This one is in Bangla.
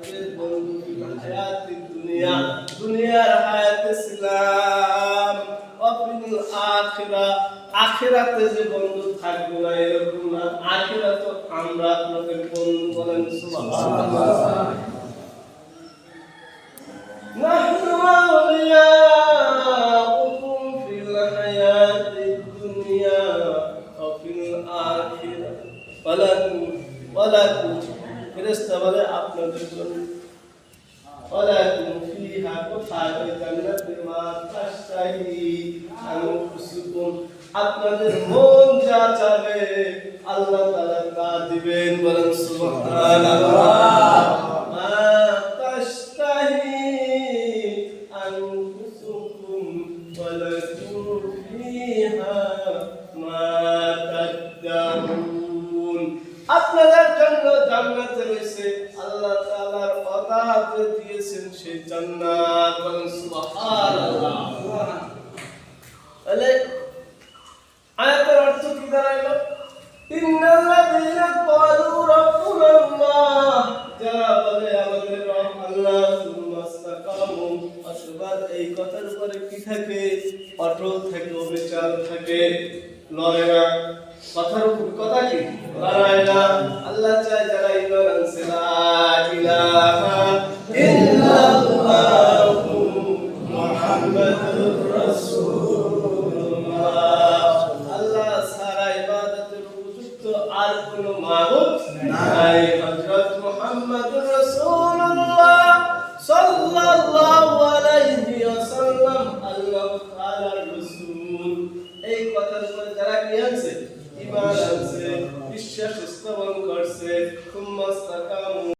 আপনাদের বন্ধু হায়াতে দুনিয়া দুনিয়ার হায়াতে ইসলাম ওয়াফিল আখিরা আখিরাতে যে বন্ধু থাকবে না এরকম না আখিরাতে আমরা আপনাদের বন্ধু বলেন সুবহানাল্লাহ নাহনু আউলিয়াউকুম ফিল হায়াতিদ দুনিয়া ওয়া ফিল আখিরা ওয়ালাকুম ফেরেশতা বলে আপনাদের জন্য ওয়ালাকুম ফিহা কোথায় জান্নাতে মা তাশতাহি আনফুসুকুম আপনাদের মন যা চাবে আল্লাহ তাআলা তা দিবেন বলেন সুবহানাল্লাহ মা তাশতাহি আনফুসুকুম ওয়ালাকুম ফিহা মা তাদাউন আপনাদের জন্য জান্নাত রয়েছে আল্লাহ তাআলার ওয়াদা দিয়েছেন সেই জান্নাত বলেন সুবহানাল্লাহ তাহলে আয়াতের অর্থ কি দাঁড়ালো ইন্নাল্লাযীনা ক্বালু রাব্বুনাল্লাহ যারা বলে আমাদের রব আল্লাহ সুবহানাহু অসবার এই কথার উপরে কি থাকে অটল থাকে অবিচল থাকে লড়ে না কথার উপর কথা কি লড়ায় না আল্লাহ চায় যারা ঈমান আনছে লা ইলাহা ইল্লাল্লাহু মুহাম্মাদুর রাসূলুল্লাহ আল্লাহ ছাড়া ইবাদতের উপযুক্ত আর কোনো মাবুদ নাই হযরত মুহাম্মদ